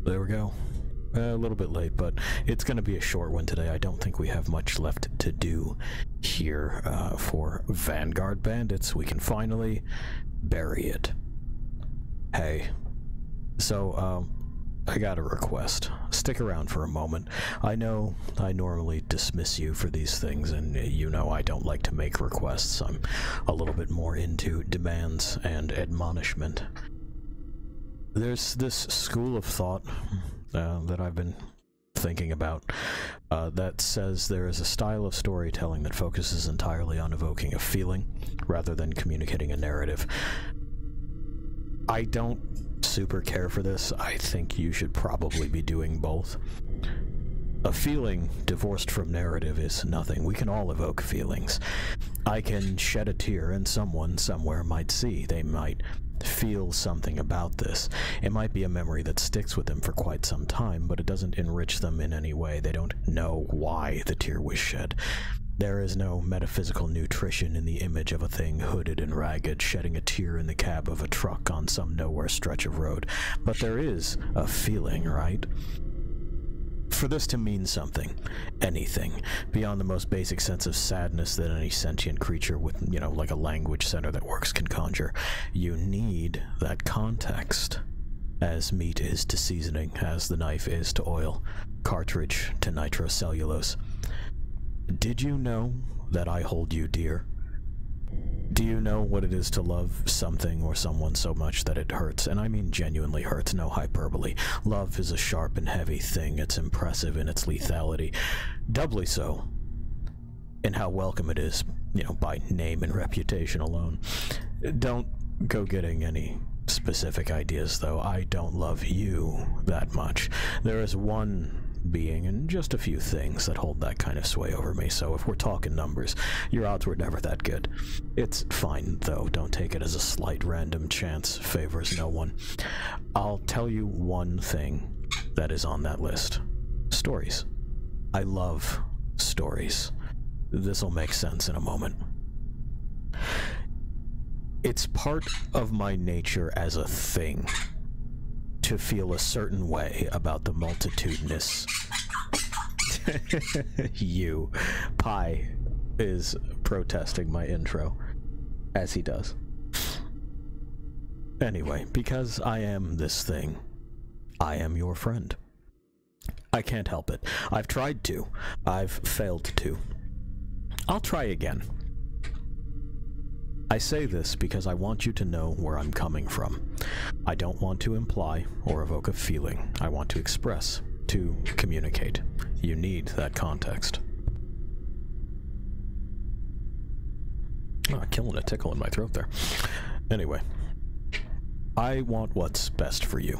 There we go. A little bit late, but it's going to be a short one today. I don't think we have much left to do here for Vanguard Bandits. We can finally bury it. Hey, so I got a request. Stick around for a moment. I know I normally dismiss you for these things, and you know I don't like to make requests. I'm a little bit more into demands and admonishment. There's this school of thought that I've been thinking about that says there is a style of storytelling that focuses entirely on evoking a feeling rather than communicating a narrative. I don't super care for this. I think you should probably be doing both. A feeling divorced from narrative is nothing. We can all evoke feelings. I can shed a tear and someone somewhere might see. They might feel something about this. It might be a memory that sticks with them for quite some time, but it doesn't enrich them in any way. They don't know why the tear was shed. There is no metaphysical nutrition in the image of a thing hooded and ragged, shedding a tear in the cab of a truck on some nowhere stretch of road. But there is a feeling, right? For this to mean something, anything, beyond the most basic sense of sadness that any sentient creature with, you know, like a language center that works can conjure, you need that context. As meat is to seasoning, as the knife is to oil, cartridge to nitrocellulose. Did you know that I hold you dear? Do you know what it is to love something or someone so much that it hurts? And I mean genuinely hurts, no hyperbole. Love is a sharp and heavy thing. It's impressive in its lethality. Doubly so in how welcome it is, you know, by name and reputation alone. Don't go getting any specific ideas, though. I don't love you that much. There is one being and just a few things that hold that kind of sway over me, so if we're talking numbers, your odds were never that good. It's fine, though. Don't take it as a slight random chance favors no one. I'll tell you one thing that is on that list. Stories. I love stories. This'll make sense in a moment. It's part of my nature as a thing to feel a certain way about the multitudinous. You. Pi is protesting my intro, as he does. Anyway, because I am this thing, I am your friend. I can't help it. I've tried to. I've failed to. I'll try again. I say this because I want you to know where I'm coming from. I don't want to imply or evoke a feeling. I want to express, to communicate. You need that context. Oh, killing a tickle in my throat there. Anyway, I want what's best for you.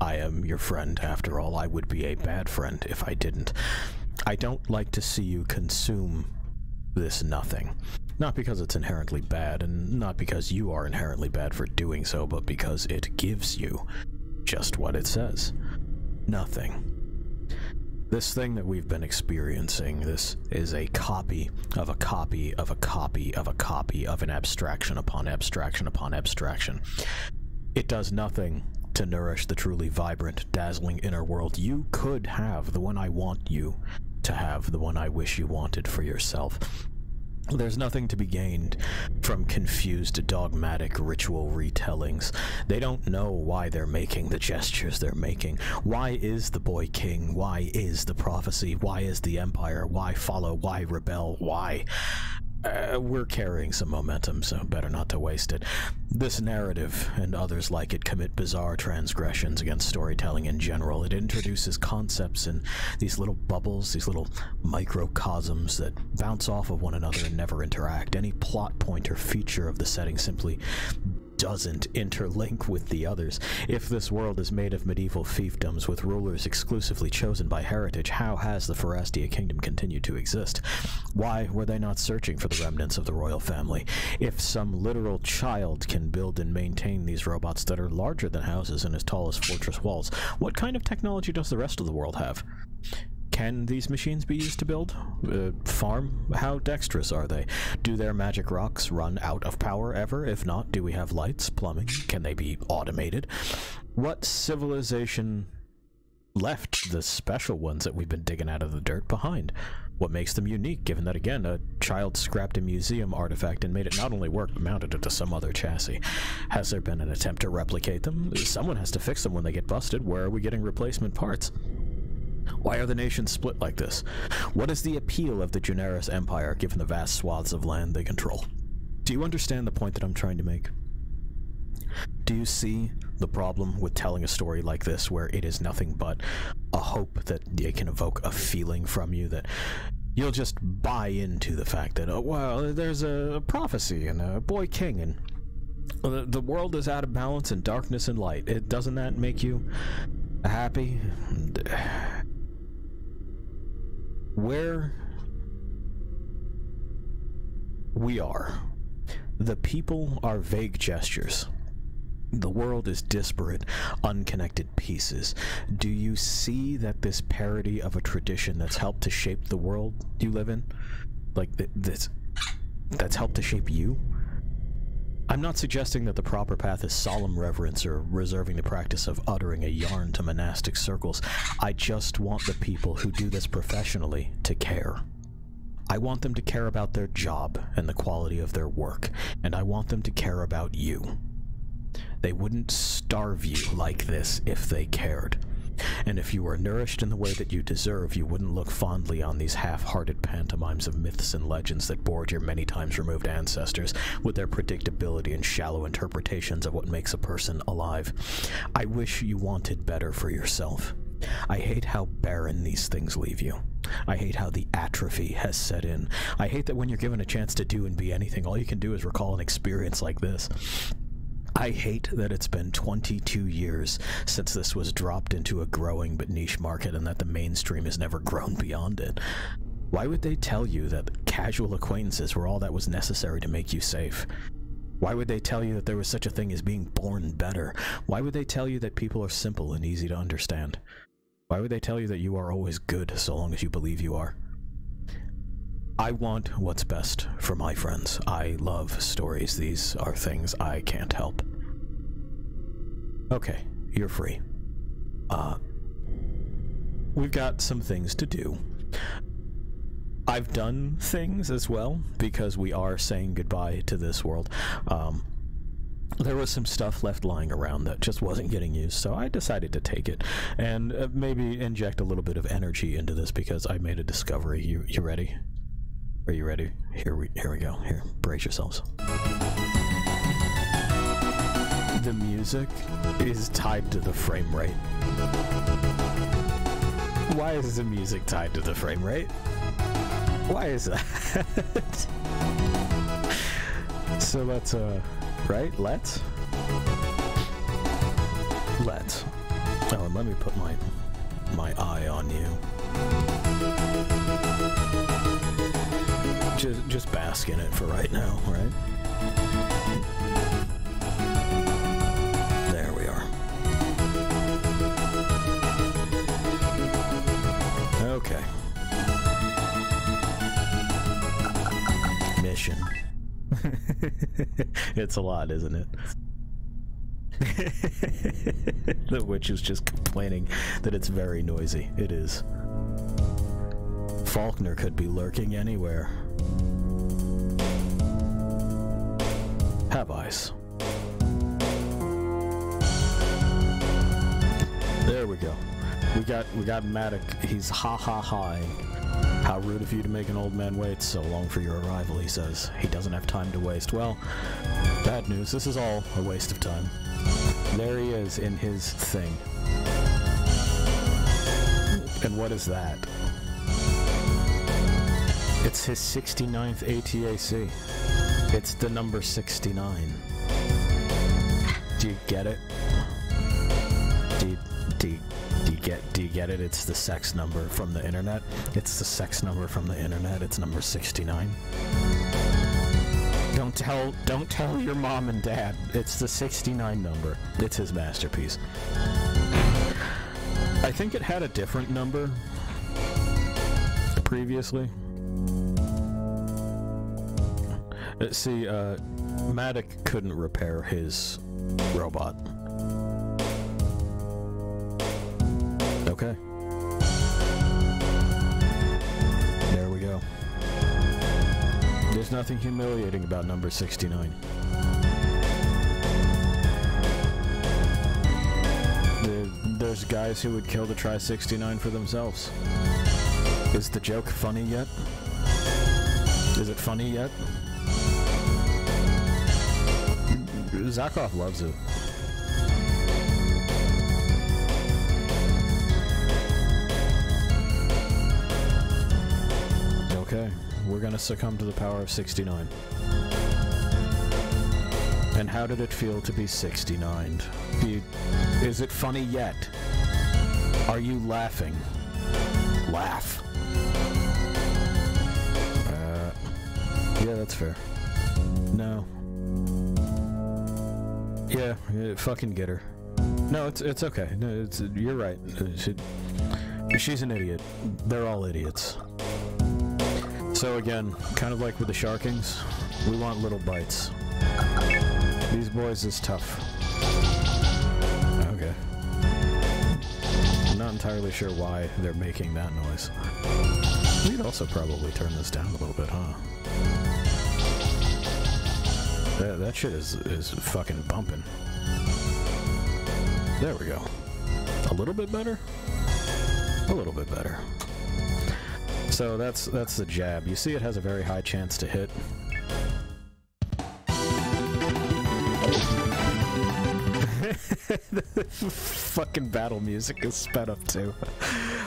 I am your friend, after all. I would be a bad friend if I didn't. I don't like to see you consume this nothing. Not because it's inherently bad, and not because you are inherently bad for doing so, but because it gives you just what it says. Nothing. This thing that we've been experiencing, this is a copy of a copy of a copy of a copy of an abstraction upon abstraction upon abstraction. It does nothing to nourish the truly vibrant, dazzling inner world you could have, the one I want you to have, the one I wish you wanted for yourself. There's nothing to be gained from confused, dogmatic ritual retellings. They don't know why they're making the gestures they're making. Why is the boy king? Why is the prophecy? Why is the empire? Why follow? Why rebel? Why? We're carrying some momentum, so better not to waste it. This narrative, and others like it, commit bizarre transgressions against storytelling in general. It introduces concepts in these little bubbles, these little microcosms that bounce off of one another and never interact. Any plot point or feature of the setting simply doesn't interlink with the others. If this world is made of medieval fiefdoms with rulers exclusively chosen by heritage, how has the Pharastia kingdom continued to exist? Why were they not searching for the remnants of the royal family? If some literal child can build and maintain these robots that are larger than houses and as tall as fortress walls, what kind of technology does the rest of the world have? Can these machines be used to build? Farm? How dexterous are they? Do their magic rocks run out of power ever? If not, do we have lights, plumbing? Can they be automated? What civilization left the special ones that we've been digging out of the dirt behind? What makes them unique, given that, again, a child scrapped a museum artifact and made it not only work, but mounted it to some other chassis? Has there been an attempt to replicate them? Someone has to fix them when they get busted. Where are we getting replacement parts? Why are the nations split like this? What is the appeal of the Generis Empire, given the vast swaths of land they control? Do you understand the point that I'm trying to make? Do you see the problem with telling a story like this, where it is nothing but a hope that it can evoke a feeling from you, that you'll just buy into the fact that, oh, well, there's a prophecy and a boy king, and the world is out of balance and darkness and light. Doesn't that make you happy? Where we are, the people are vague gestures. The world is disparate, unconnected pieces. Do you see that this parody of a tradition that's helped to shape the world you live in? Like, that's helped to shape you? I'm not suggesting that the proper path is solemn reverence or reserving the practice of uttering a yarn to monastic circles. I just want the people who do this professionally to care. I want them to care about their job and the quality of their work, and I want them to care about you. They wouldn't starve you like this if they cared. And if you were nourished in the way that you deserve, you wouldn't look fondly on these half-hearted pantomimes of myths and legends that bored your many times removed ancestors with their predictability and shallow interpretations of what makes a person alive. I wish you wanted better for yourself. I hate how barren these things leave you. I hate how the atrophy has set in. I hate that when you're given a chance to do and be anything, all you can do is recall an experience like this. I hate that it's been 22 years since this was dropped into a growing but niche market and that the mainstream has never grown beyond it. Why would they tell you that casual acquaintances were all that was necessary to make you safe? Why would they tell you that there was such a thing as being born better? Why would they tell you that people are simple and easy to understand? Why would they tell you that you are always good so long as you believe you are? I want what's best for my friends. I love stories. These are things I can't help. Okay, you're free. We've got some things to do. I've done things as well, because we are saying goodbye to this world. There was some stuff left lying around that just wasn't getting used, so I decided to take it and maybe inject a little bit of energy into this because I made a discovery. You ready? Are you ready? Here we go. Here, brace yourselves. The music is tied to the frame rate. Why is the music tied to the frame rate? Why is that? So let's, right? Let's. Oh, and let me put my eye on you. Just bask in it for right now, right? There we are. Okay. Mission. It's a lot, isn't it? The witch is just complaining that it's very noisy. It is. Faulkner could be lurking anywhere. Have eyes. There we go. We got Maddox. He's ha-ha-haing. How rude of you to make an old man wait so long for your arrival, he says. He doesn't have time to waste. Well, bad news. This is all a waste of time. There he is in his thing. And what is that? It's his 69th ATAC. It's the number 69. Do you get it? Do you get it? It's the sex number from the internet. It's the sex number from the internet. It's number 69. Don't tell your mom and dad. It's the 69 number. It's his masterpiece. I think it had a different number previously. See, Maddox couldn't repair his robot. Okay. Okay. There we go. There's nothing humiliating about number 69. There's guys who would kill to try 69 for themselves. Is the joke funny yet? Is it funny yet? Zakov loves it. Okay, we're gonna succumb to the power of 69. And how did it feel to be 69'd? Is it funny yet? Are you laughing? Laugh. Yeah, that's fair. No. Yeah, fucking get her. No, it's okay. No, you're right. She's an idiot. They're all idiots. So again, kind of like with the Sharkings, we want little bites. These boys is tough. Okay. I'm not entirely sure why they're making that noise. We'd also probably turn this down a little bit, huh? That shit is fucking bumping. There we go. A little bit better? A little bit better. So that's the jab. You see it has a very high chance to hit. The fucking battle music is sped up too.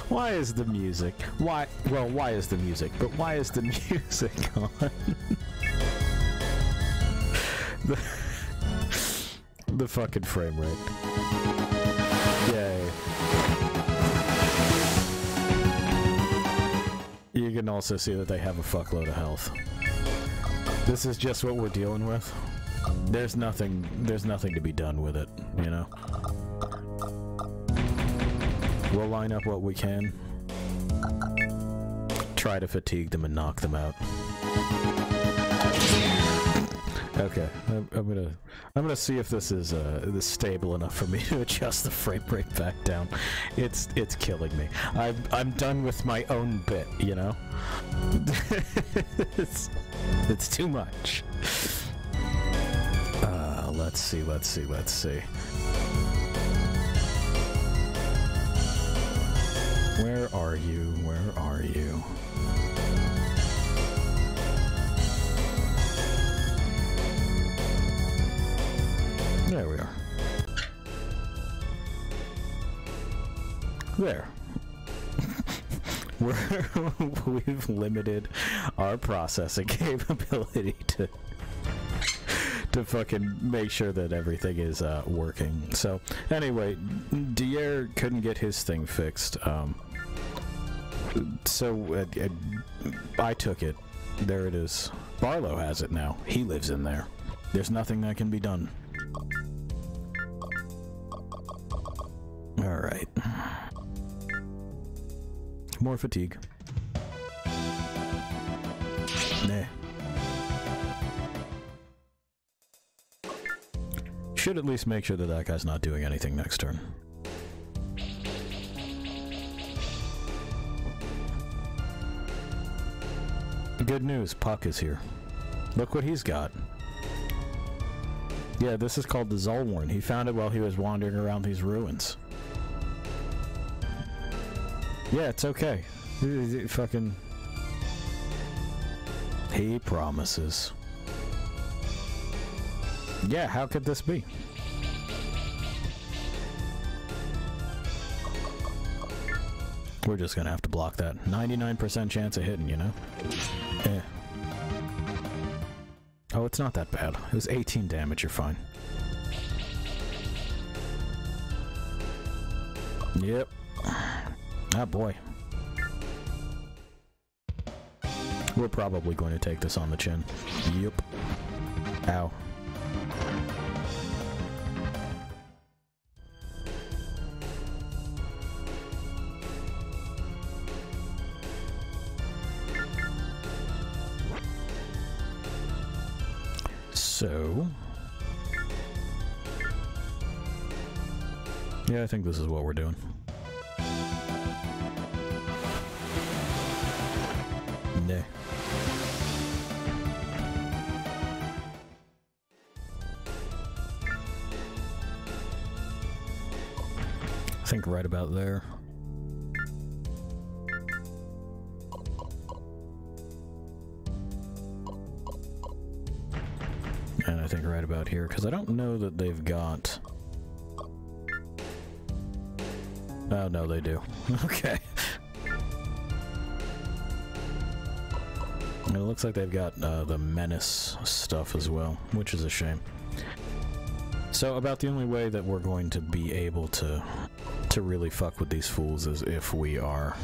Why is the music? Why? Well, why is the music? But why is the music on? The fucking frame rate. Yay. You can also see that they have a fuckload of health. This is just what we're dealing with. There's nothing to be done with it, you know? We'll line up what we can. Try to fatigue them and knock them out. Okay, I'm gonna see if this is stable enough for me to adjust the frame rate back down. It's killing me. I'm done with my own bit, you know? it's too much. Let's see. Where are you? There we are. There. We've limited our processing capability to fucking make sure that everything is working. So anyway, Dier couldn't get his thing fixed. So I took it. There it is. Barlow has it now. He lives in there. There's nothing that can be done. All right. More fatigue. Nah. Should at least make sure that that guy's not doing anything next turn. Good news, Puck is here. Look what he's got. Yeah, this is called the Zulwarn. He found it while he was wandering around these ruins. Yeah, it's okay. Fucking... He promises. Yeah, how could this be? We're just gonna have to block that. 99% chance of hitting, you know? Eh. Oh, it's not that bad. It was 18 damage, you're fine. Yep. Ah, boy. We're probably going to take this on the chin. Yep. Ow. So... yeah, I think this is what we're doing. I think right about there. And I think right about here, because I don't know that they've got... Oh, no, they do. Okay. And it looks like they've got the menace stuff as well, which is a shame. So about the only way that we're going to be able to really fuck with these fools is if we are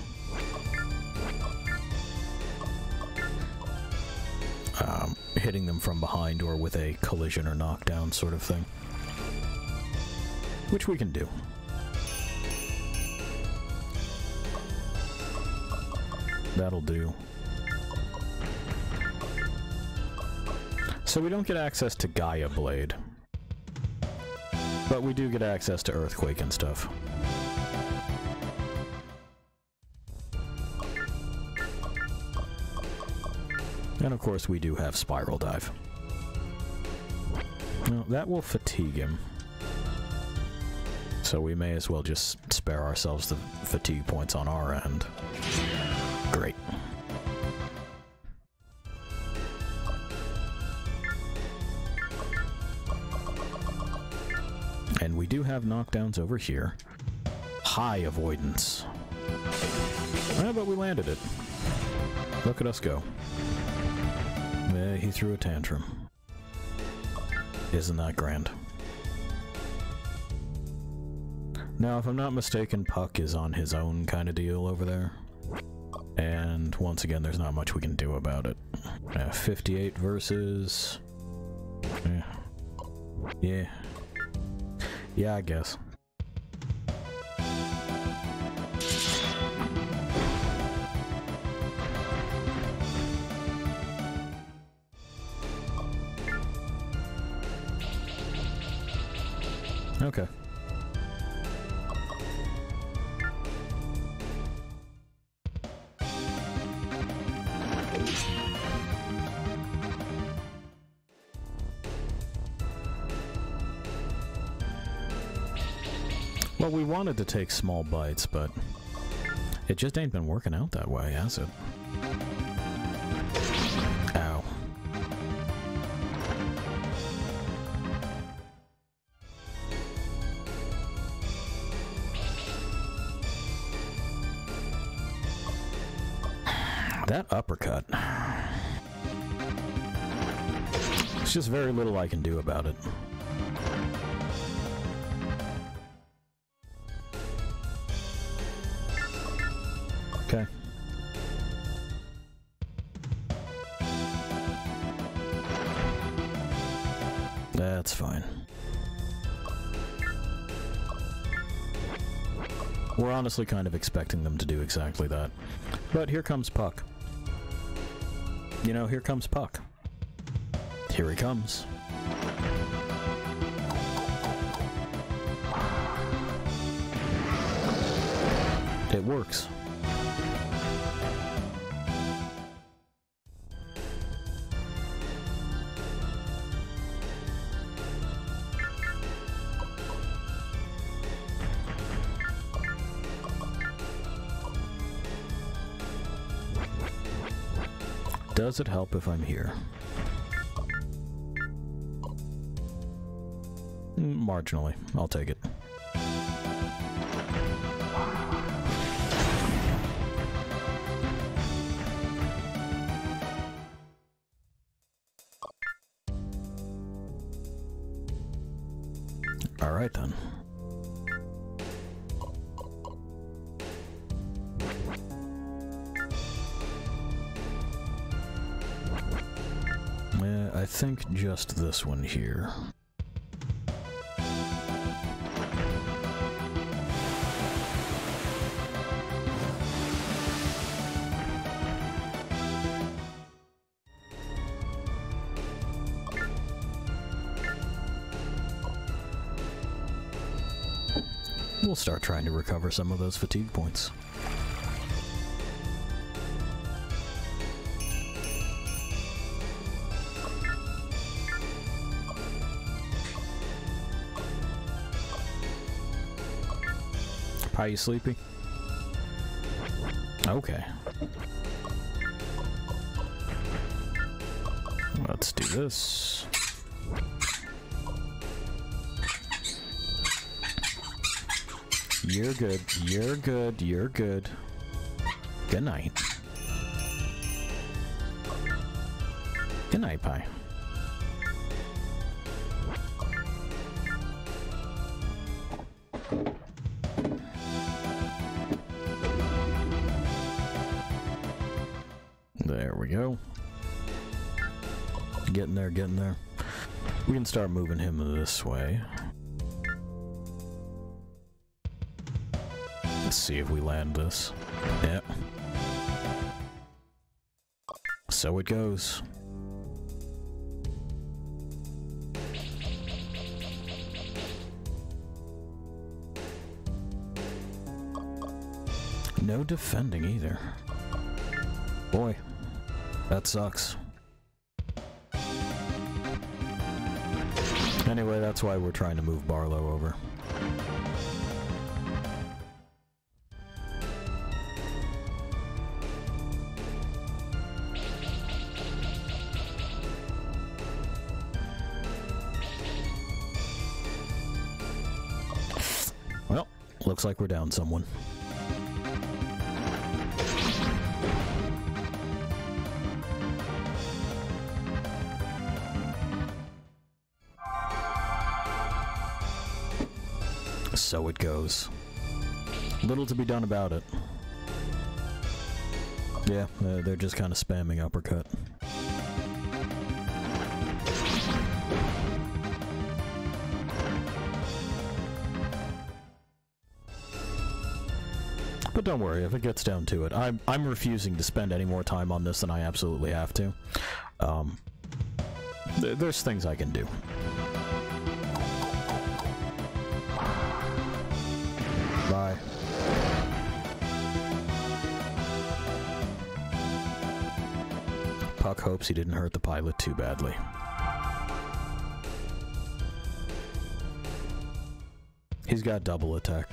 hitting them from behind or with a collision or knockdown sort of thing. Which we can do. That'll do. So we don't get access to Gaia Blade. But we do get access to Earthquake and stuff. And of course we do have Spiral Dive. Well, that will fatigue him. So we may as well just spare ourselves the fatigue points on our end. Great. And we do have knockdowns over here. High avoidance. Well, but we landed it. Look at us go. He threw a tantrum. Isn't that grand? Now, if I'm not mistaken, Puck is on his own kind of deal over there. And once again, there's not much we can do about it. 58 versus... Yeah. Yeah, I guess. Okay. Well, we wanted to take small bites, but it just ain't been working out that way, has it? Ow. That uppercut. There's just very little I can do about it. Okay. That's fine. We're honestly kind of expecting them to do exactly that. But here comes Puck. You know, here comes Puck. Here he comes. It works. Does it help if I'm here? Marginally. I'll take it. All right then. I think just this one here. We'll start trying to recover some of those fatigue points. Are you sleepy? Okay. Let's do this. You're good. You're good. You're good. Good night. Good night, Pie. There we go. Getting there, getting there. We can start moving him this way. Let's see if we land this. Yep. So it goes. No defending either. Boy, that sucks. Anyway, that's why we're trying to move Barlow over. Well, looks like we're down someone. So it goes. Little to be done about it. Yeah, they're just kind of spamming uppercut. But don't worry, if it gets down to it, I'm refusing to spend any more time on this than I absolutely have to. There's things I can do. Bye. Puck hopes he didn't hurt the pilot too badly. He's got double attack.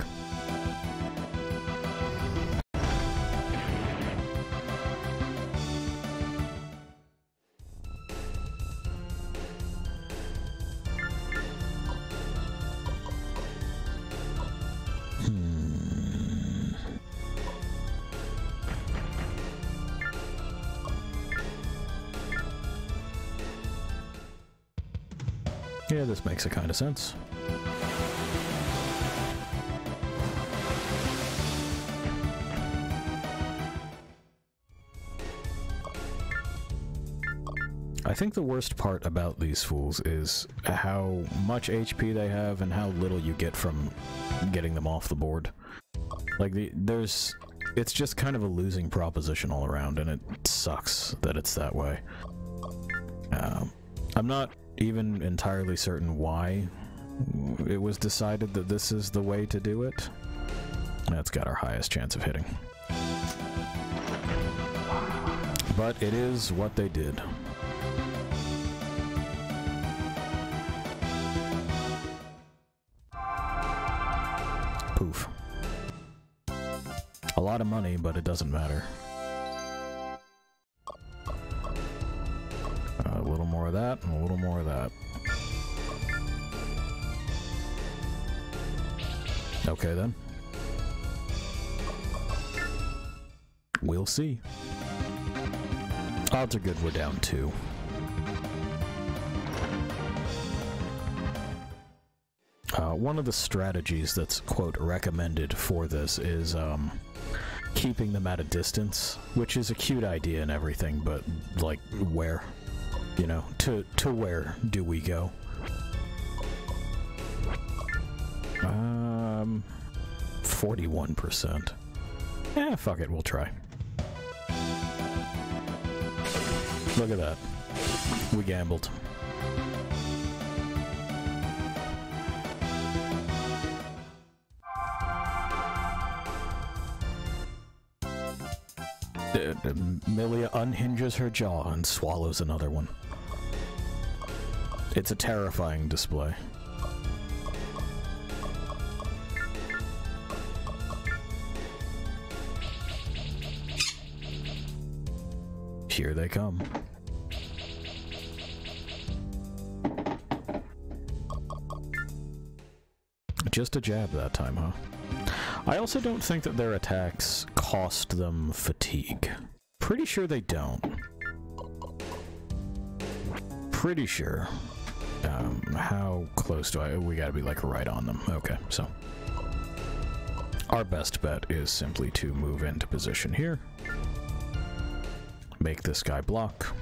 Yeah, this makes a kind of sense. I think the worst part about these fools is how much HP they have and how little you get from getting them off the board. Like, it's just kind of a losing proposition all around, and it sucks that it's that way. I'm not even entirely certain why it was decided that this is the way to do it. That's got our highest chance of hitting. But it is what they did. Poof. A lot of money, but it doesn't matter. A little more of that, and a little more of that. Okay, then. We'll see. Odds are good we're down 2. One of the strategies that's, quote, recommended for this is keeping them at a distance, which is a cute idea and everything, but, like, where? You know, to where do we go? 41%. Eh, fuck it, we'll try. Look at that. We gambled. Milia unhinges her jaw and swallows another one. It's a terrifying display. Here they come. Just a jab that time, huh? I also don't think that their attacks cost them fatigue. Pretty sure they don't. Pretty sure. How close do we gotta be, like, right on them. Okay, so. Our best bet is simply to move into position here. Make this guy block.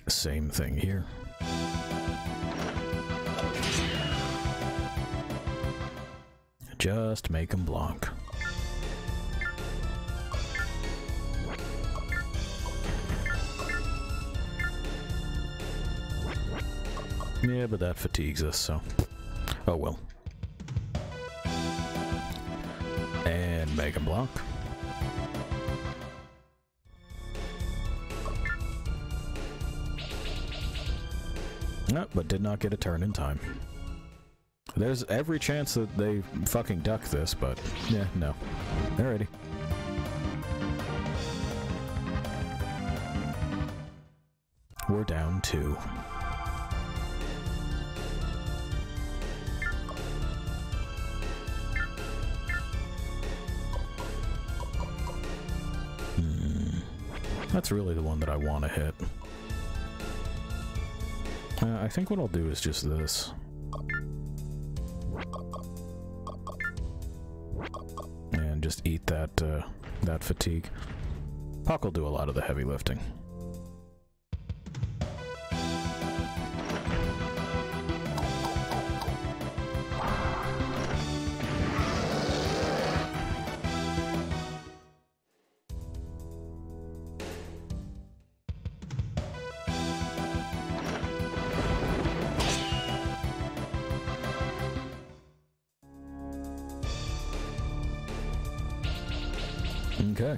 Same thing here. Just make him block. Yeah, but that fatigues us, so... Oh well. And make him block. No, but did not get a turn in time. There's every chance that they fucking duck this, but yeah, no. Alrighty. We're down 2. That's really the one that I want to hit. I think what I'll do is just this. And just eat that, that fatigue. Puck will do a lot of the heavy lifting. Okay.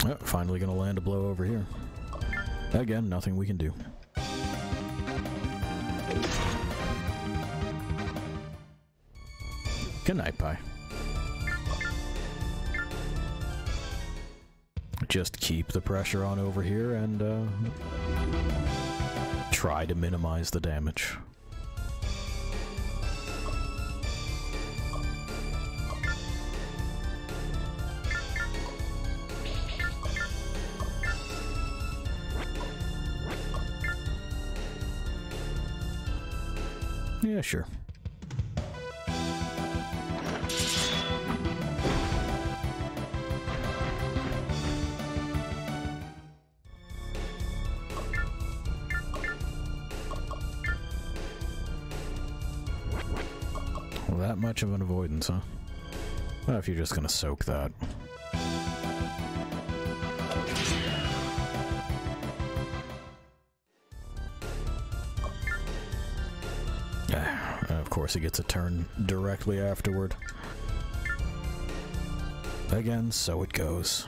Oh, finally gonna land a blow over here. Again, nothing we can do. Good night, Pie. Just keep the pressure on over here and try to minimize the damage. Yeah, sure. Well, that much of an avoidance, huh? Well, if you're just gonna soak that. Of course, he gets a turn directly afterward. Again, so it goes.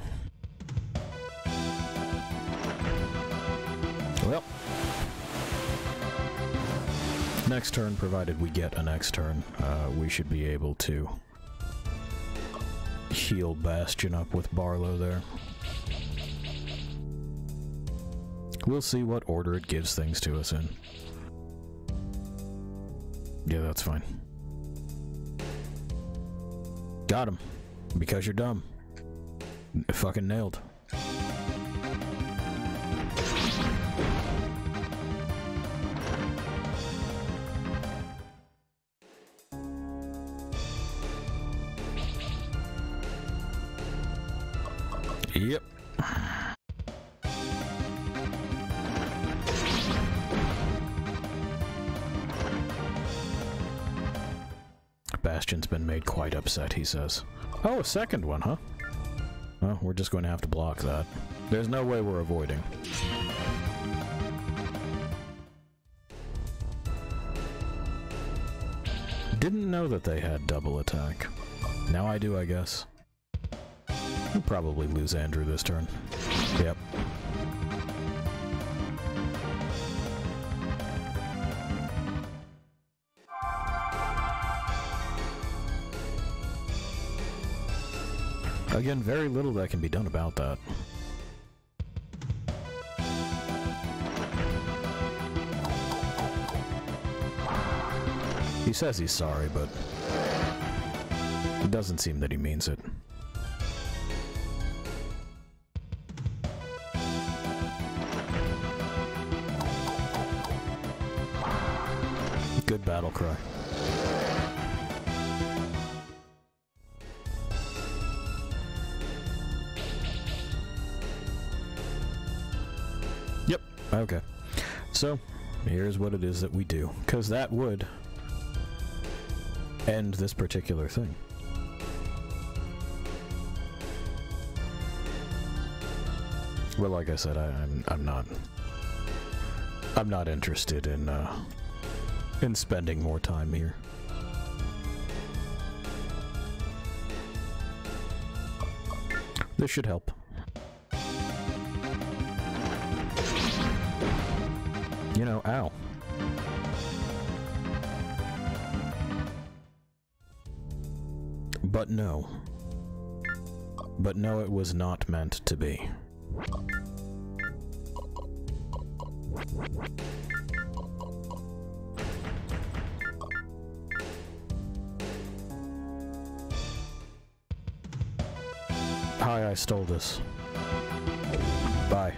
Well, next turn, provided we get a next turn, we should be able to heal Bastion up with Barlow there. We'll see what order it gives things to us in. Yeah, that's fine. Got him. Because you're dumb. Fucking nailed. Yep. Bastion's been made quite upset, he says. Oh, a second one, huh? Well, we're just going to have to block that. There's no way we're avoiding. Didn't know that they had double attack. Now I do, I guess. We'll probably lose Andrew this turn. Yep. Again, very little that can be done about that. He says he's sorry, but it doesn't seem that he means it. Good battle cry. Yep, okay. So, here's what it is that we do, because that would end this particular thing. Well, like I said, I'm not interested in spending more time here. This should help. You know, ow. But no. But no, it was not meant to be. Hi, I stole this. Bye.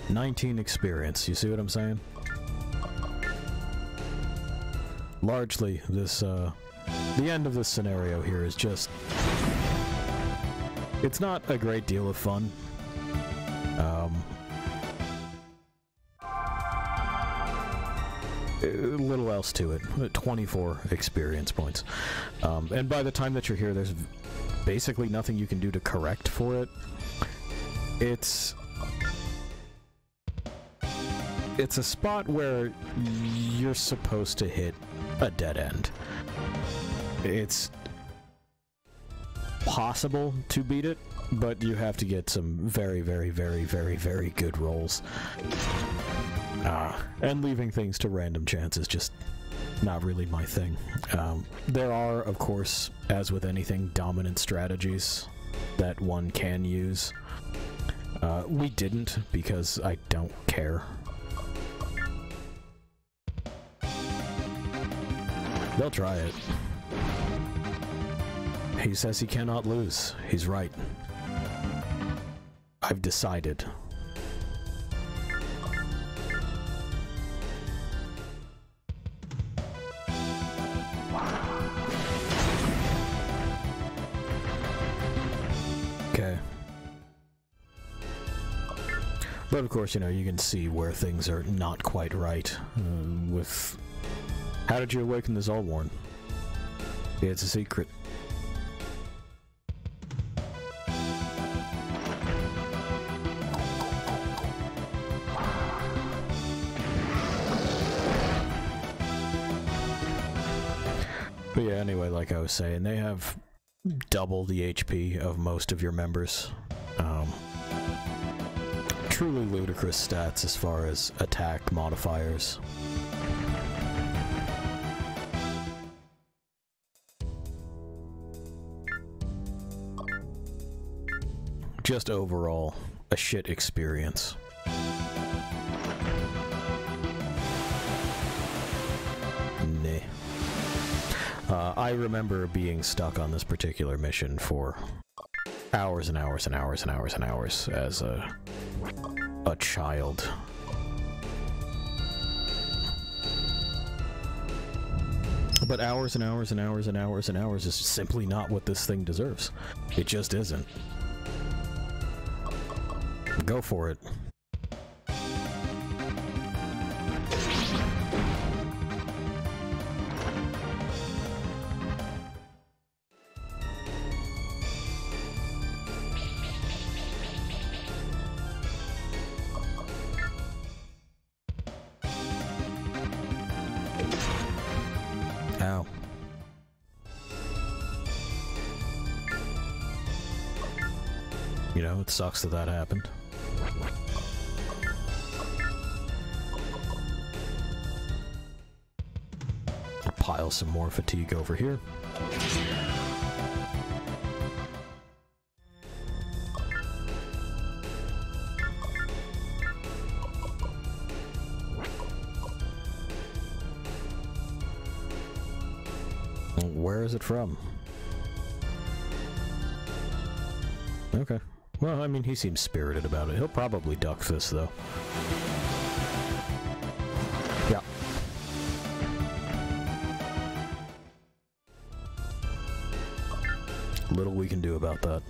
$19 experience, you see what I'm saying? Largely, this, the end of this scenario here is just... It's not a great deal of fun. Little else to it. 24 experience points. And by the time that you're here, there's basically nothing you can do to correct for it. It's a spot where you're supposed to hit a dead end. It's possible to beat it, but you have to get some very, very, very, very, very good rolls. And leaving things to random chance is just not really my thing. There are, of course, as with anything, dominant strategies that one can use. We didn't, because I don't care. They'll try it. He says he cannot lose. He's right. I've decided. Okay. But of course, you know, you can see where things are not quite right with... How did you awaken the Zolwarn? It's a secret. But yeah, anyway, like I was saying, they have double the HP of most of your members. Truly ludicrous stats as far as attack modifiers. Just overall, a shit experience. Nah. I remember being stuck on this particular mission for hours and hours and hours and hours and hours as a child. But hours and hours and hours and hours and hours is simply not what this thing deserves. It just isn't. Go for it. Ow. You know, it sucks that that happened. I'll pile some more fatigue over here. Where is it from? Okay. Well, I mean, he seems spirited about it. He'll probably duck this, though. Yeah. Little we can do about that.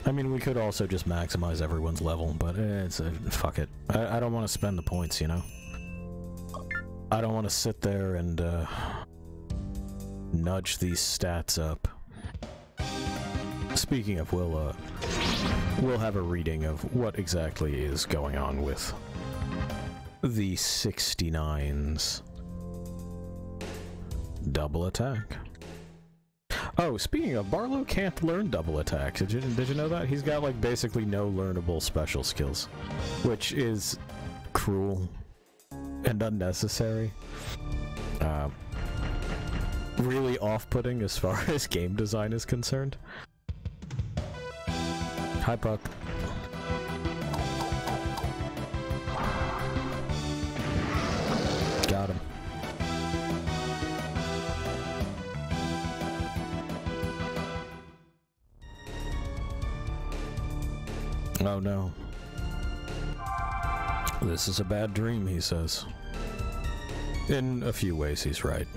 I mean, we could also just maximize everyone's level, but it's fuck it. I don't want to spend the points, you know? I don't want to sit there and nudge these stats up. Speaking of, we'll have a reading of what exactly is going on with the 69's double attack. Oh, speaking of, Barlow can't learn double attack. Did you know that? He's got, like, basically no learnable special skills, which is cruel and unnecessary. Really off-putting as far as game design is concerned. Hi, Puck. Got him. Oh no. This is a bad dream, he says. In a few ways, he's right.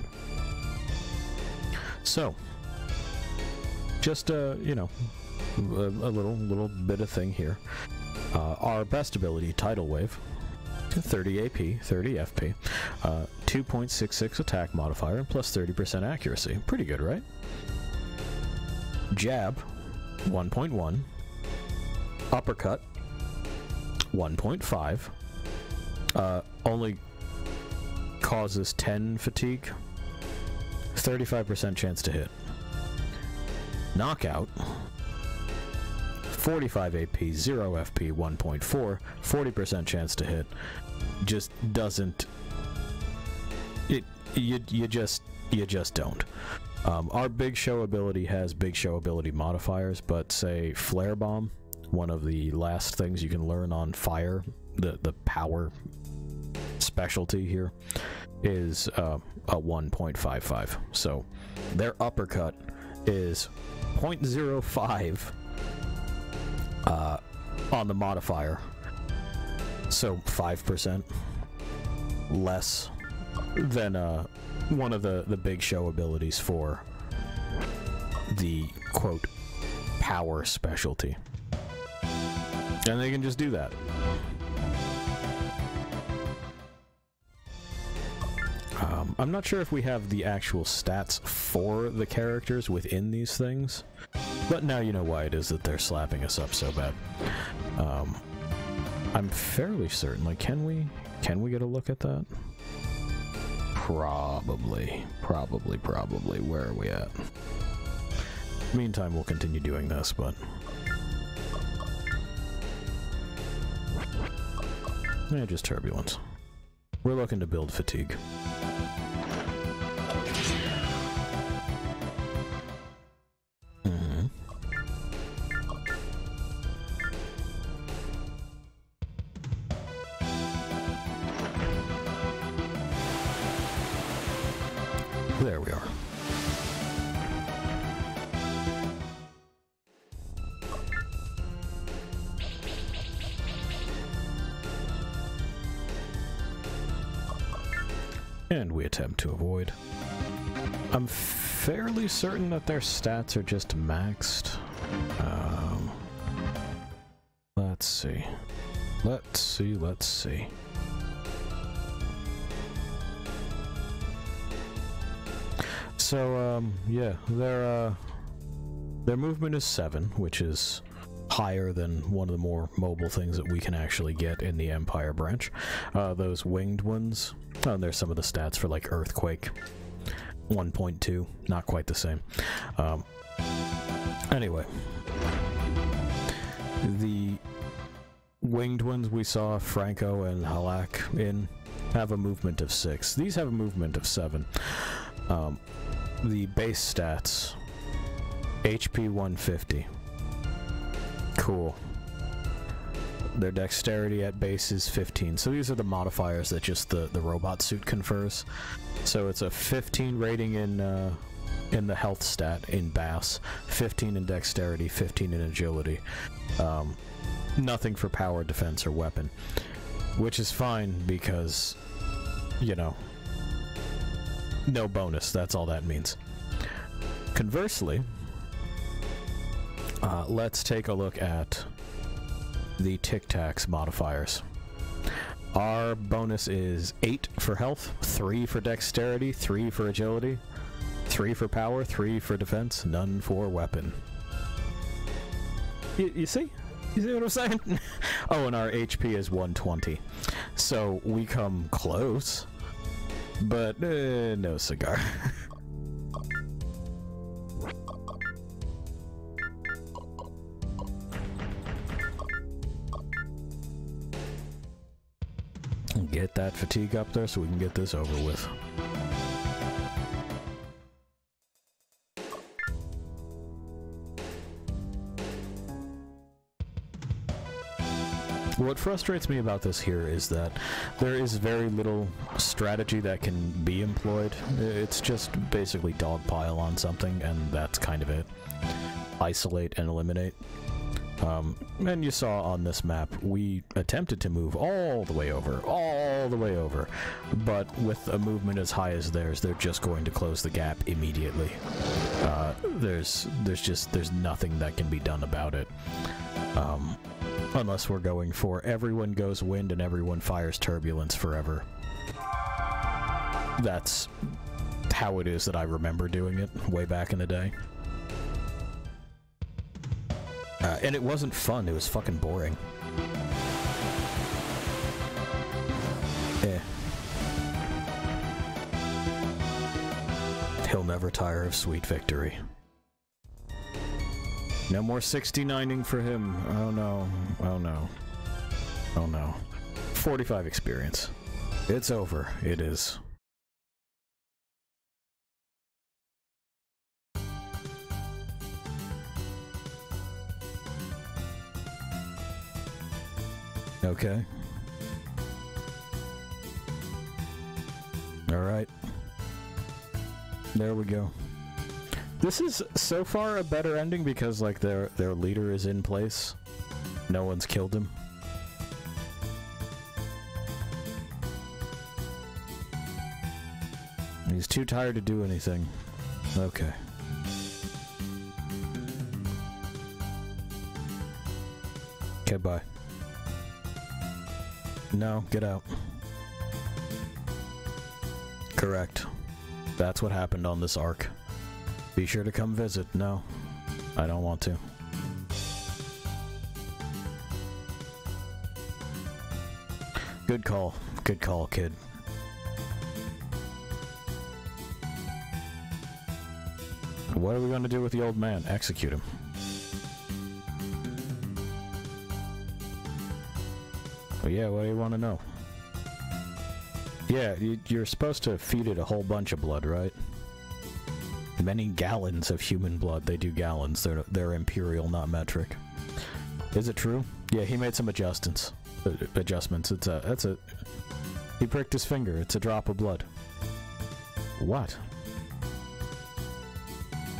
So, just you know, a little bit of thing here. Our best ability, Tidal Wave, 30 AP, 30 FP, 2.66 attack modifier, and plus 30% accuracy. Pretty good, right? Jab, 1.1. Uppercut, 1.5. Only causes 10 fatigue. 35% chance to hit. Knockout, 45 AP, 0 FP, 1.4, 40% chance to hit. Just doesn't... You just don't. Our Big Show ability has Big Show ability modifiers, but say Flare Bomb, one of the last things you can learn on fire, the power specialty here, is a 1.55. So their uppercut is 0.05 on the modifier. So 5% less than one of the Big Show abilities for the, quote, power specialty. And they can just do that. I'm not sure if we have the actual stats for the characters within these things, but now you know why it is that they're slapping us up so bad. I'm fairly certain, like, can we get a look at that? Probably. Where are we at? Meantime, we'll continue doing this, but... yeah, just turbulence. We're looking to build fatigue. There we are. And we attempt to avoid. I'm fairly certain that their stats are just maxed. Let's see. Let's see. So, yeah, their movement is 7, which is higher than one of the more mobile things that we can actually get in the Empire branch. Those winged ones, oh, and there's some of the stats for like Earthquake. 1.2, not quite the same. Anyway, the winged ones we saw Franco and Halak in have a movement of 6. These have a movement of 7. The base stats, HP 150. Cool. Their dexterity at base is 15. So these are the modifiers that just the robot suit confers. So it's a 15 rating in the health stat in Bass, 15 in dexterity, 15 in agility. Nothing for power, defense, or weapon. Which is fine because, you know, no bonus, that's all that means. Conversely, let's take a look at the Tic Tacs modifiers. Our bonus is 8 for health, 3 for dexterity, 3 for agility, 3 for power, 3 for defense, none for weapon. You see? You see what I'm saying? Oh, and our HP is 120. So we come close, but no cigar. Get that fatigue up there so we can get this over with. What frustrates me about this here is that there is very little strategy that can be employed. It's just basically dogpile on something, and that's kind of it. Isolate and eliminate. And you saw on this map, we attempted to move all the way over, but with a movement as high as theirs, they're just going to close the gap immediately. There's nothing that can be done about it. Unless we're going for everyone goes wind and everyone fires turbulence forever. That's how it is that I remember doing it way back in the day. And it wasn't fun, it was fucking boring. He'll never tire of sweet victory. No more 69ing for him. Oh no. Oh no. Oh no. 45 experience. It's over. It is. Okay. Alright. There we go. This is so far a better ending because, like, their leader is in place. No one's killed him. He's too tired to do anything. Okay. Okay, bye. No, get out. Correct. That's what happened on this arc. Be sure to come visit. No, I don't want to. Good call. Good call, kid. What are we going to do with the old man? Execute him. Well, yeah, what do you want to know? Yeah, you're supposed to feed it a whole bunch of blood, right? Many gallons of human blood. They do gallons. They're imperial, not metric. Is it true? Yeah, he made some adjustments. That's a... He pricked his finger. It's a drop of blood. What?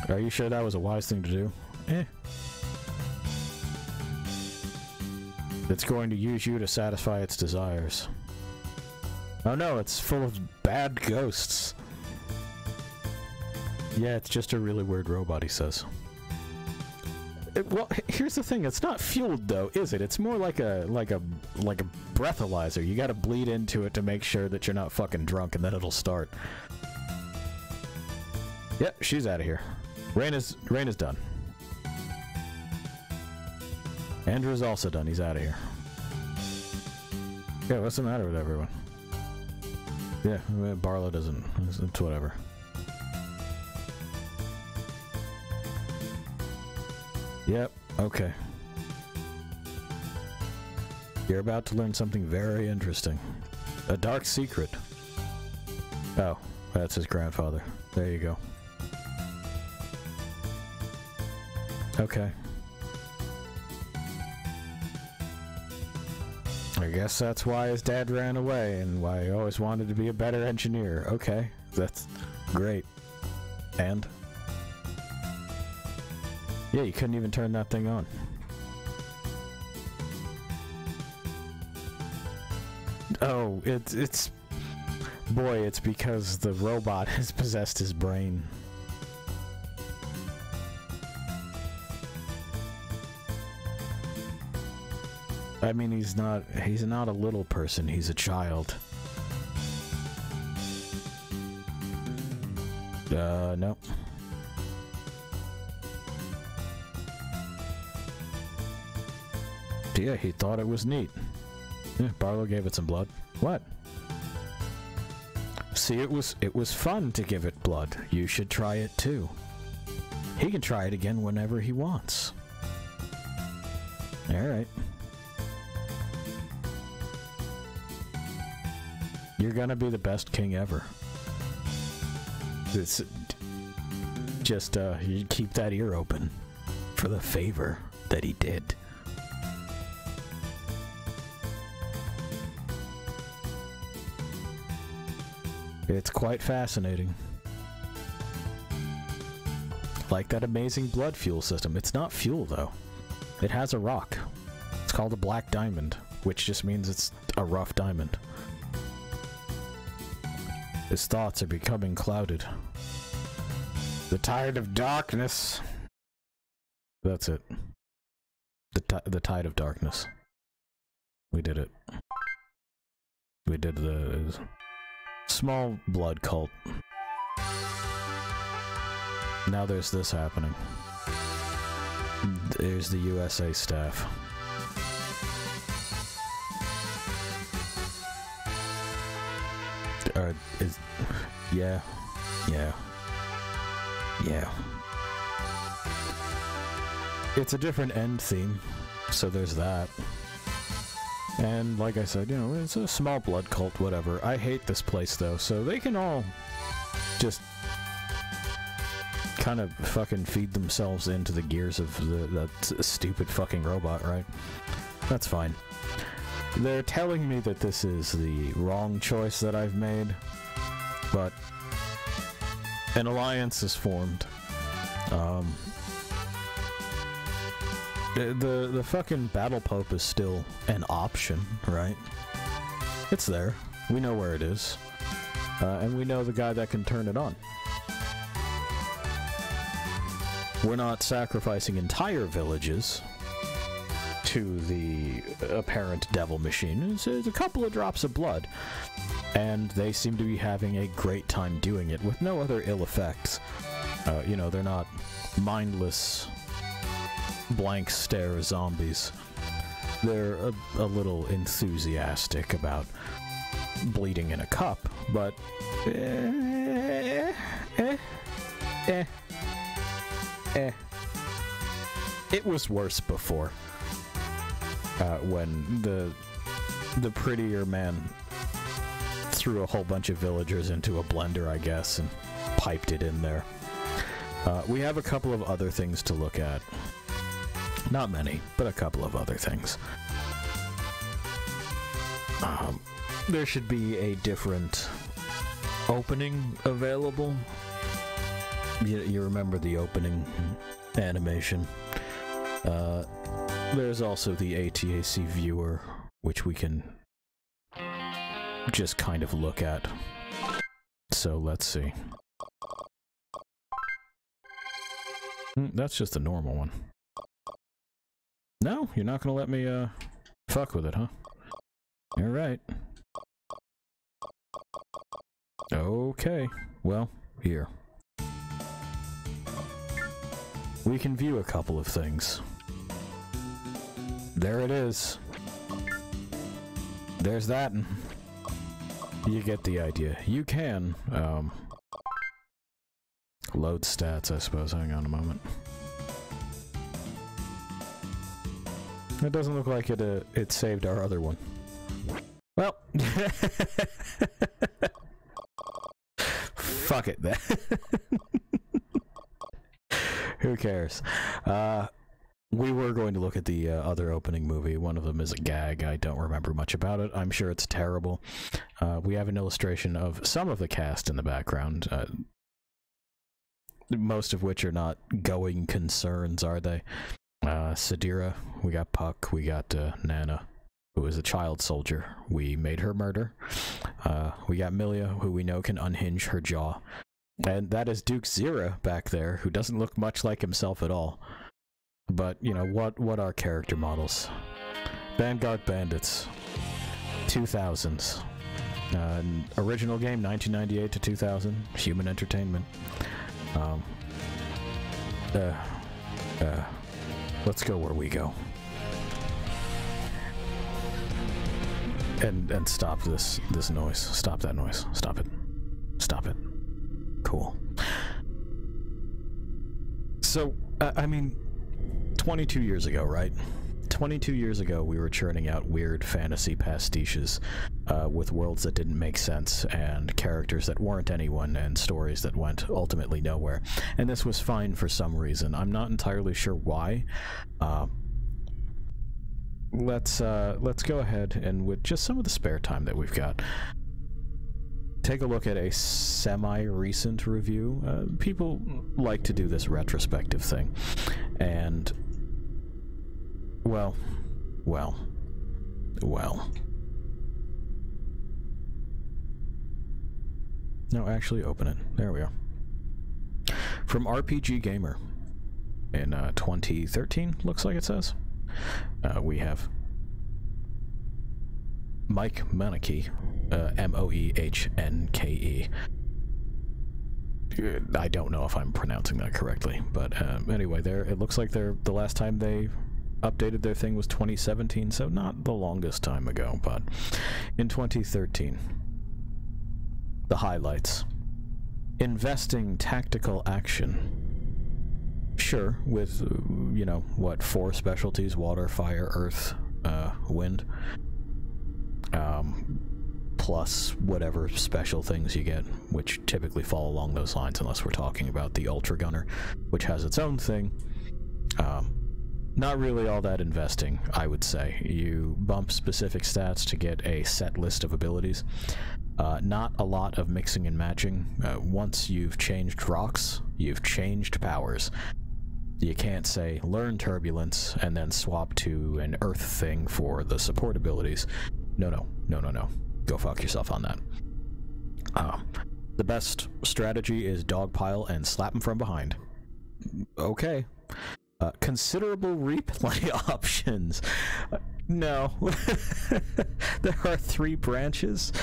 Are you sure that was a wise thing to do? Eh. It's going to use you to satisfy its desires. Oh no, it's full of bad ghosts. Yeah, it's just a really weird robot, he says. Well, here's the thing, it's not fueled though, is it? It's more like a breathalyzer. You gotta bleed into it to make sure that you're not fucking drunk, and then it'll start. Yep, she's out of here. Rain is done. Andrew's also done. He's out of here. Yeah, what's the matter with everyone? Yeah, Barlow doesn't. It's whatever. Yep, okay. You're about to learn something very interesting. A dark secret. Oh, that's his grandfather. There you go. Okay. I guess that's why his dad ran away and why he always wanted to be a better engineer. Okay, that's great. And? Yeah, you couldn't even turn that thing on. Oh, it's... Boy, it's because the robot has possessed his brain. I mean, he's not a little person, he's a child. No. Yeah, he thought it was neat. Yeah, Barlow gave it some blood. What? See, it was fun to give it blood. You should try it too. He can try it again whenever he wants. Alright. You're gonna be the best king ever. It's just, you keep that ear open for the favor that he did. It's quite fascinating. Like that amazing blood fuel system. It's not fuel, though. It has a rock. It's called a black diamond, which just means it's a rough diamond. His thoughts are becoming clouded. The tide of darkness. That's it. The tide of darkness. We did it. We did the small blood cult. Now there's this happening. There's the USA staff. Yeah. It's a different end theme, so there's that. And like I said, you know, it's a small blood cult, whatever. I hate this place though, so they can all just kind of fucking feed themselves into the gears of that stupid fucking robot, right? That's fine. They're telling me that this is the wrong choice that I've made, but an alliance is formed. The fucking Battle Pope is still an option, right? It's there. We know where it is. And we know the guy that can turn it on. We're not sacrificing entire villages to the apparent devil machine. It's a couple of drops of blood. And they seem to be having a great time doing it with no other ill effects. You know, they're not mindless, blank stare zombies. They're a little enthusiastic about bleeding in a cup, but it was worse before. When the prettier man threw a whole bunch of villagers into a blender, I guess, and piped it in there. We have a couple of other things to look at. Not many, but a couple of other things. There should be a different opening available. You remember the opening animation. There's also the ATAC viewer, which we can just kind of look at. So let's see. That's just a normal one. No, you're not gonna let me fuck with it, huh? Alright. Okay, well, here. We can view a couple of things. there it is. There's that. You get the idea. You can, load stats, I suppose. Hang on a moment. It doesn't look like it saved our other one. Well, fuck it then. Who cares? We were going to look at the other opening movie. One of them is a gag. I don't remember much about it. I'm sure it's terrible. We have an illustration of some of the cast in the background, most of which are not going concerns, are they? Sadira, we got Puck, we got Nana, who is a child soldier. We made her murder. We got Milia, who we know can unhinge her jaw. And that is Duke Zira back there, who doesn't look much like himself at all. But, you know, what are character models? Vanguard Bandits, 2000s. Original game, 1998 to 2000. Human Entertainment. Let's go where we go. And stop this noise. Stop that noise. Stop it. Stop it. Cool. So, I mean, 22 years ago, right? 22 years ago, we were churning out weird fantasy pastiches with worlds that didn't make sense, and characters that weren't anyone, and stories that went ultimately nowhere. And this was fine for some reason. I'm not entirely sure why. Let's go ahead and, with just some of the spare time that we've got, take a look at a semi-recent review. People like to do this retrospective thing, and well. No, actually, open it. There we are. From RPG Gamer in 2013, looks like it says. We have Mike Moehnke, Moehnke. I don't know if I'm pronouncing that correctly, but anyway, it looks like the last time they updated their thing was 2017, so not the longest time ago, but in 2013. The highlights. Investing tactical action. Sure, with, you know, what, 4 specialties: water, fire, earth, wind. Plus whatever special things you get, which typically fall along those lines, unless we're talking about the Ultra Gunner, which has its own thing. Not really all that investing, I would say. You bump specific stats to get a set list of abilities. Not a lot of mixing and matching. Once you've changed rocks, you've changed powers. You can't say, learn Turbulence, and then swap to an Earth thing for the support abilities. No. Go fuck yourself on that. The best strategy is dogpile and slap him from behind. Okay. Considerable replay options. No. There are 3 branches,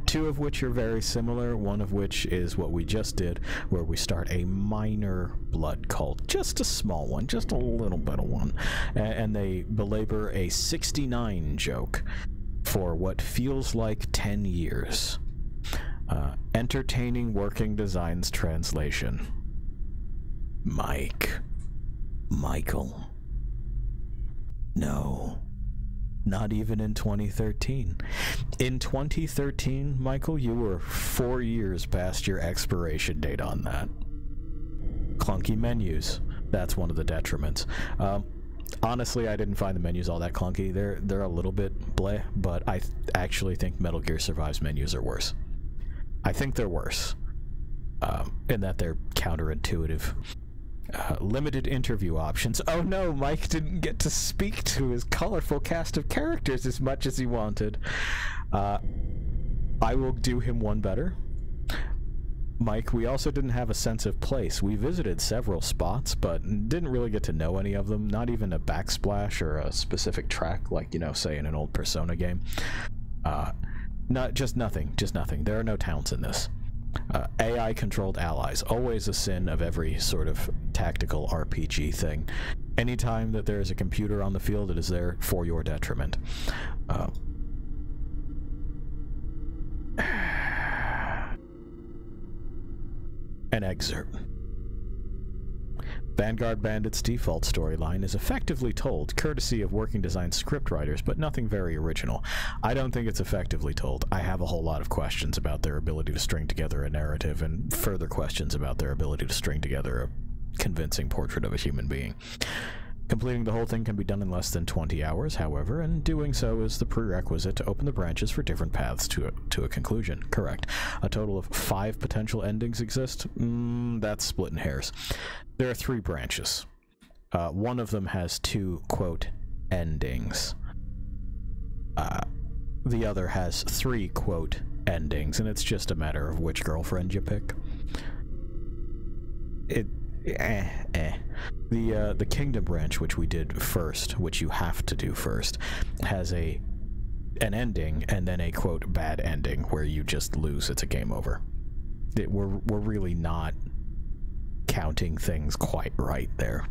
2 of which are very similar, one of which is what we just did, where we start a minor blood cult. Just a small one, just a little bit of one. And they belabor a 69 joke for what feels like 10 years. Entertaining Working Designs translation. Michael. No. Not even in 2013. In 2013, Michael, you were 4 years past your expiration date on that. Clunky menus. That's one of the detriments. Honestly, I didn't find the menus all that clunky. They're a little bit bleh, but I actually think Metal Gear Survive's menus are worse. I think they're worse. In that they're counterintuitive. Limited interview options. Oh no, Mike didn't get to speak to his colorful cast of characters as much as he wanted. I will do him one better. Mike, we also didn't have a sense of place. We visited several spots, but didn't really get to know any of them. Not even a backsplash or a specific track, like, you know, say in an old Persona game. Just nothing. There are no towns in this. AI-controlled allies, always a sin of every sort of tactical RPG thing. Anytime that there is a computer on the field, it is there for your detriment. An excerpt. Vanguard Bandits' default storyline is effectively told, courtesy of working design scriptwriters, but nothing very original. I don't think it's effectively told. I have a whole lot of questions about their ability to string together a narrative, and further questions about their ability to string together a convincing portrait of a human being. Completing the whole thing can be done in less than 20 hours, however, and doing so is the prerequisite to open the branches for different paths to a conclusion. Correct. A total of 5 potential endings exist? That's splitting hairs. There are 3 branches. One of them has 2, quote, endings. The other has 3, quote, endings, and it's just a matter of which girlfriend you pick. The Kingdom branch, which we did first, which you have to do first, has an ending and then a, quote, bad ending where you just lose. It's a game over. We're really not counting things quite right there.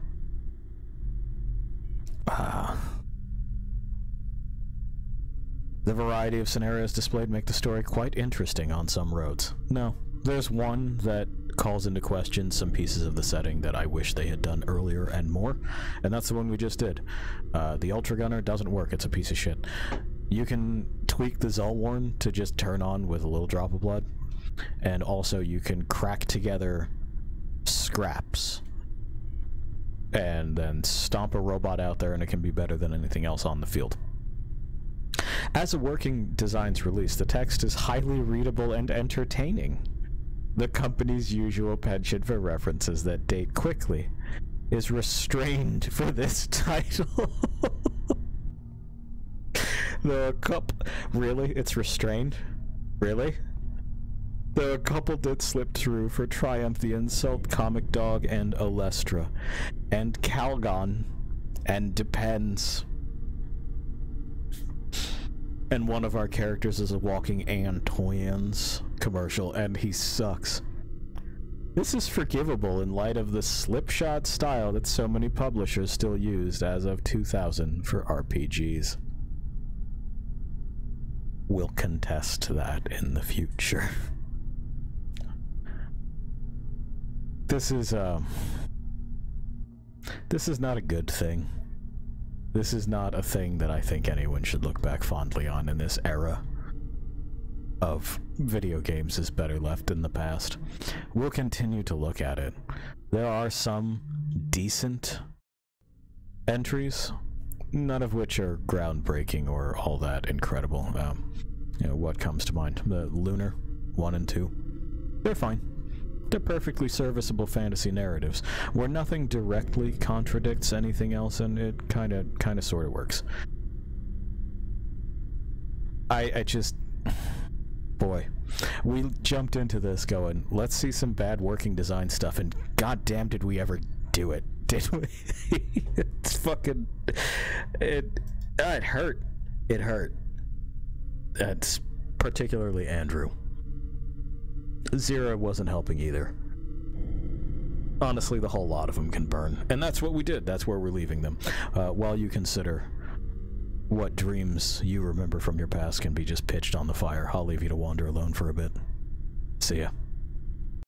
The variety of scenarios displayed make the story quite interesting on some roads. No, there's one that calls into question some pieces of the setting that I wish they had done earlier and more, and that's the one we just did. The Ultra Gunner doesn't work, it's a piece of shit. You can tweak the Zulwarn to just turn on with a little drop of blood, and also you can crack together scraps and then stomp a robot out there, and it can be better than anything else on the field. As a working designs release, the text is highly readable and entertaining. The company's usual penchant for references that date quickly is restrained for this title. Really? It's restrained? Really? Though a couple did slip through for Triumph the Insult, Comic Dog, and Olestra, and Calgon, and Depends. And one of our characters is a walking Antoine's commercial, and he sucks. This is forgivable in light of the slipshod style that so many publishers still used as of 2000 for RPGs. We'll contest that in the future. This is not a good thing. This is not a thing that I think anyone should look back fondly on in this era of video games is better left in the past. We'll continue to look at it. There are some decent entries, none of which are groundbreaking or all that incredible. You know, what comes to mind? The Lunar 1 and 2. They're fine. They're perfectly serviceable fantasy narratives, where nothing directly contradicts anything else, and it kinda sorta works. I just... Boy. We jumped into this going, let's see some bad working design stuff, and goddamn did we ever do it. Did we? It's fucking... It hurt. It hurt. That's particularly Andrew. Zero wasn't helping either. Honestly, the whole lot of them can burn. And that's what we did. That's where we're leaving them. While you consider what dreams you remember from your past can be just pitched on the fire, I'll leave you to wander alone for a bit. See ya.